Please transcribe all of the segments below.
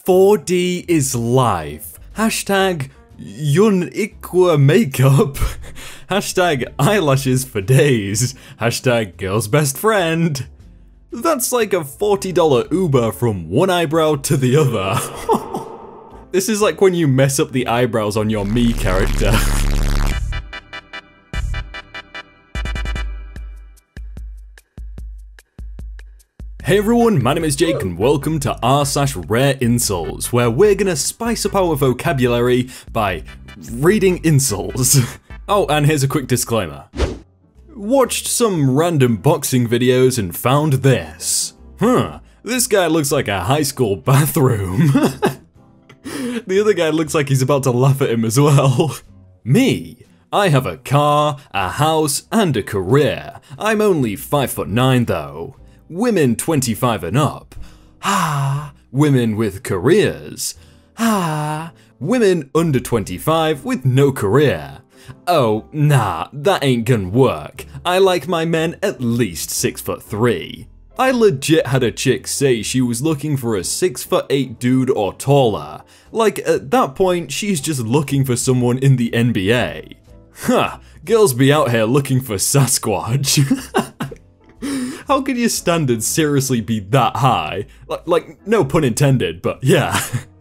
4D is life. Hashtag Yun-Ikwa makeup. Hashtag eyelashes for days. Hashtag girl's best friend. That's like a $40 Uber from one eyebrow to the other. This is like when you mess up the eyebrows on your me character. Hey everyone, my name is Jake and welcome to r/rareinsults, where we're gonna spice up our vocabulary by reading insults. Oh, and here's a quick disclaimer. Watched some random boxing videos and found this. This guy looks like a high school bathroom. The other guy looks like he's about to laugh at him as well. Me. I have a car, a house, and a career. I'm only 5'9" though. Women 25 and up. Women with careers. Women under 25 with no career. Oh, nah, that ain't gonna work. I like my men at least 6'3". I legit had a chick say she was looking for a 6'8" dude or taller. Like, at that point, she's just looking for someone in the NBA. Girls be out here looking for Sasquatch. How could your standards seriously be that high? Like, no pun intended, but yeah.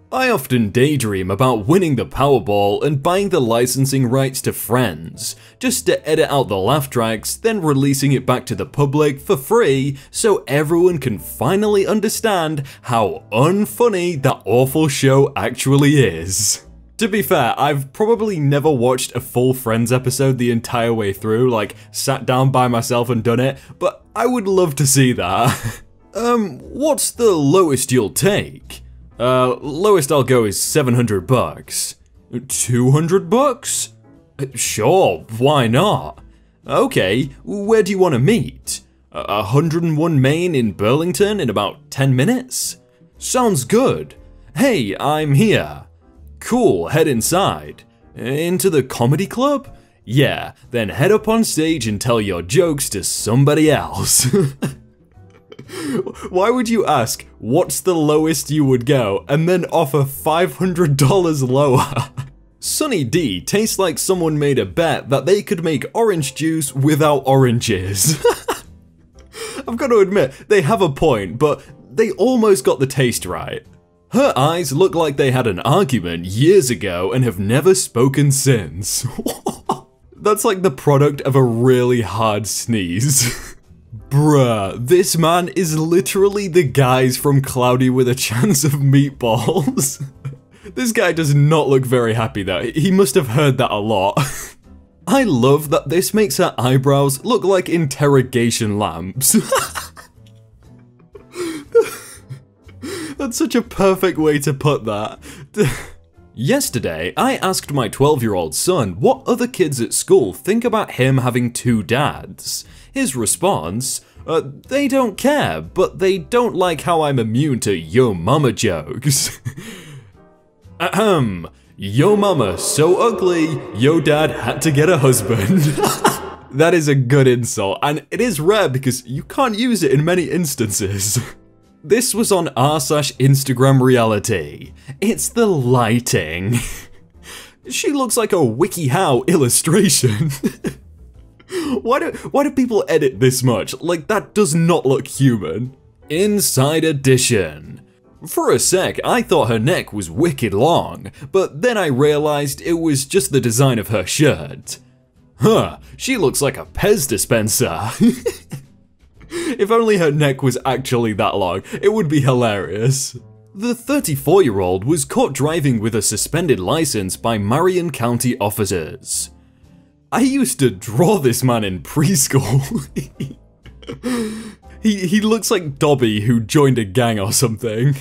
I often daydream about winning the Powerball and buying the licensing rights to Friends, just to edit out the laugh tracks, then releasing it back to the public for free so everyone can finally understand how unfunny that awful show actually is. To be fair, I've probably never watched a full Friends episode the entire way through, like sat down by myself and done it, but I would love to see that. What's the lowest you'll take? Lowest I'll go is $700. $200? Sure, why not? Okay, where do you want to meet? 101 Main in Burlington in about 10 minutes? Sounds good. Hey, I'm here. Cool, head inside. Into the comedy club? Yeah, then head up on stage and tell your jokes to somebody else. Why would you ask, what's the lowest you would go, and then offer $500 lower? Sunny D tastes like someone made a bet that they could make orange juice without oranges. I've got to admit, they have a point, but they almost got the taste right. Her eyes look like they had an argument years ago and have never spoken since. That's like the product of a really hard sneeze. Bruh, this man is literally the guys from Cloudy with a Chance of Meatballs. This guy does not look very happy though, he must have heard that a lot. I love that this makes her eyebrows look like interrogation lamps. That's such a perfect way to put that. Yesterday, I asked my 12-year-old son what other kids at school think about him having two dads. His response, they don't care, but they don't like how I'm immune to yo mama jokes. Yo mama so ugly, yo dad had to get a husband. That is a good insult, and it is rare because you can't use it in many instances. This was on r/Instagram reality. It's the lighting. She looks like a WikiHow illustration. Why do people edit this much? Like, that does not look human. Inside edition. For a sec, I thought her neck was wicked long, but then I realized it was just the design of her shirt. She looks like a Pez dispenser. If only her neck was actually that long, it would be hilarious. The 34-year-old was caught driving with a suspended license by Marion County officers. I used to draw this man in preschool. He looks like Dobby who joined a gang or something.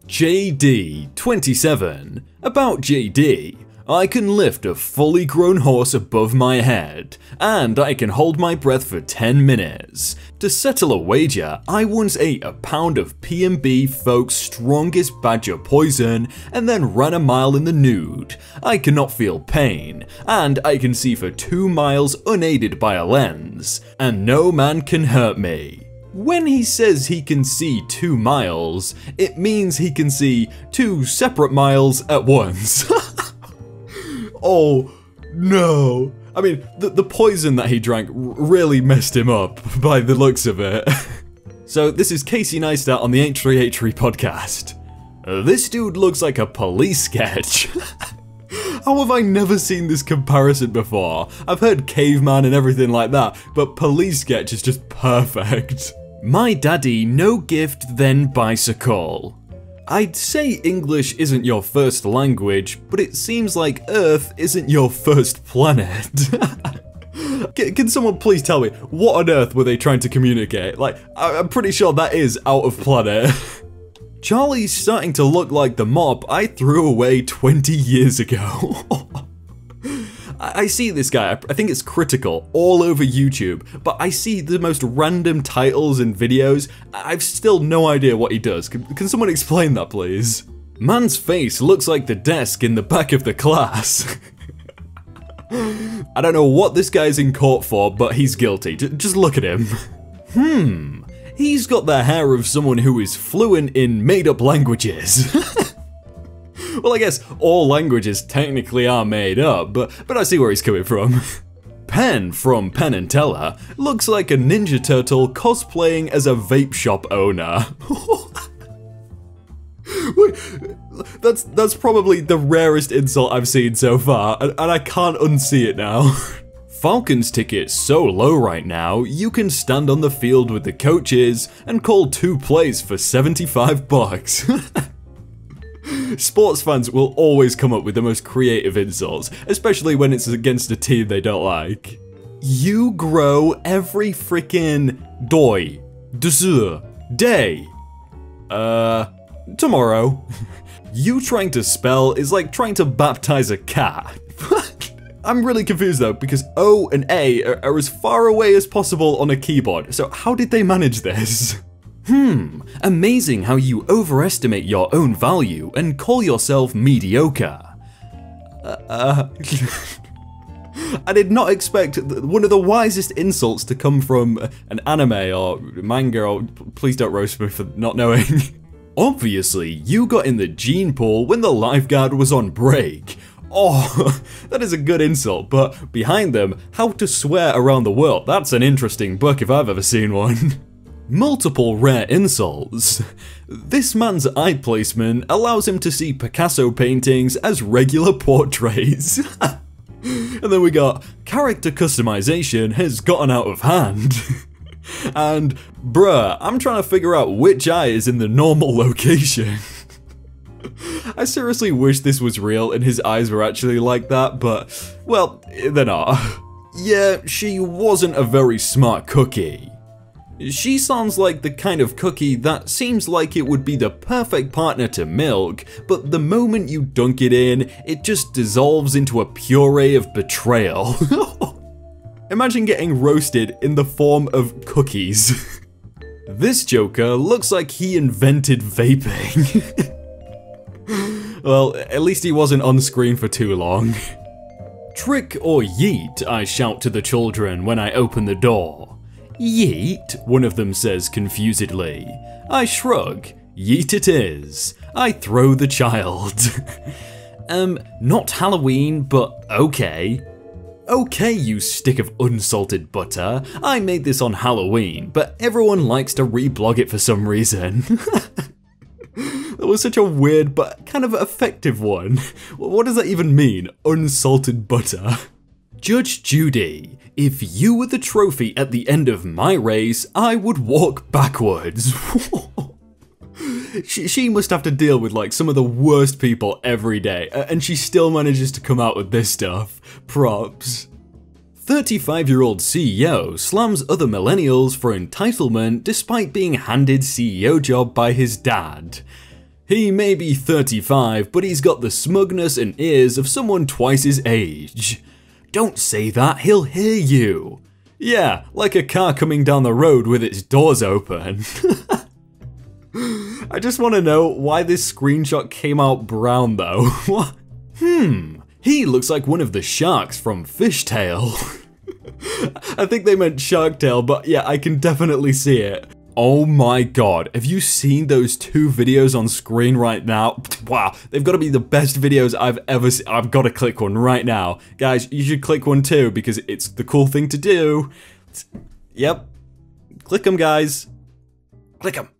JD, 27. About JD. I can lift a fully grown horse above my head, and I can hold my breath for 10 minutes. To settle a wager, I once ate a pound of P&B Folk's strongest badger poison and then ran a mile in the nude. I cannot feel pain, and I can see for 2 miles unaided by a lens, and no man can hurt me. When he says he can see 2 miles, it means he can see 2 separate miles at once. Oh, no. I mean, the poison that he drank really messed him up by the looks of it. So this is Casey Neistat on the H3H3 podcast. This dude looks like a police sketch. How have I never seen this comparison before? I've heard caveman and everything like that, but police sketch is just perfect. My daddy, no gift, then bicycle. I'd say English isn't your first language, but it seems like Earth isn't your first planet. Can someone please tell me, what on earth were they trying to communicate? Like, I'm pretty sure that is out of planet. Charlie's starting to look like the mop I threw away 20 years ago. I see this guy, I think it's Critical, all over YouTube, but I see the most random titles and videos. I've still no idea what he does. Can someone explain that, please? Man's face looks like the desk in the back of the class. I don't know what this guy's in court for, but he's guilty. Just look at him. He's got the hair of someone who is fluent in made-up languages. Well, I guess all languages technically are made up, but I see where he's coming from. Penn from Penn and Teller looks like a Ninja Turtle cosplaying as a vape shop owner. Wait, that's probably the rarest insult I've seen so far, and I can't unsee it now. Falcons ticket's so low right now, you can stand on the field with the coaches and call 2 plays for $75. Sports fans will always come up with the most creative insults, especially when it's against a team they don't like. You grow every freaking day. Tomorrow. You trying to spell is like trying to baptize a cat. I'm really confused though, because O and A are as far away as possible on a keyboard, so how did they manage this? Amazing how you overestimate your own value and call yourself mediocre. I did not expect one of the wisest insults to come from an anime or manga, or please don't roast me for not knowing. Obviously, you got in the gene pool when the lifeguard was on break. Oh, that is a good insult, but behind them, How to Swear Around the World, that's an interesting book if I've ever seen one. Multiple rare insults. This man's eye placement allows him to see Picasso paintings as regular portraits. And then we got character customization has gotten out of hand. And bruh, I'm trying to figure out which eye is in the normal location. I seriously wish this was real and his eyes were actually like that, but, well, they're not. Yeah, she wasn't a very smart cookie. She sounds like the kind of cookie that seems like it would be the perfect partner to milk, but the moment you dunk it in, it just dissolves into a puree of betrayal. Imagine getting roasted in the form of cookies. This Joker looks like he invented vaping. Well, at least he wasn't on screen for too long. Trick or yeet, I shout to the children when I open the door. Yeet, one of them says confusedly. I shrug. Yeet it is. I throw the child. Not Halloween, but okay. Okay, you stick of unsalted butter. I made this on Halloween, but everyone likes to reblog it for some reason. That was such a weird but kind of effective one. What does that even mean, unsalted butter? Judge Judy, if you were the trophy at the end of my race, I would walk backwards. She must have to deal with like some of the worst people every day, and she still manages to come out with this stuff. Props. 35-year-old CEO slams other millennials for entitlement despite being handed CEO job by his dad. He may be 35, but he's got the smugness and ears of someone twice his age. Don't say that, he'll hear you. Yeah, like a car coming down the road with its doors open. I just want to know why this screenshot came out brown though. What? He looks like one of the sharks from Fishtail. I think they meant Shark Tale, but yeah, I can definitely see it. Oh my god, have you seen those 2 videos on screen right now? Wow, they've got to be the best videos I've ever seen. I've got to click one right now. Guys, you should click one too, because it's the cool thing to do. Yep. Click them, guys. Click them.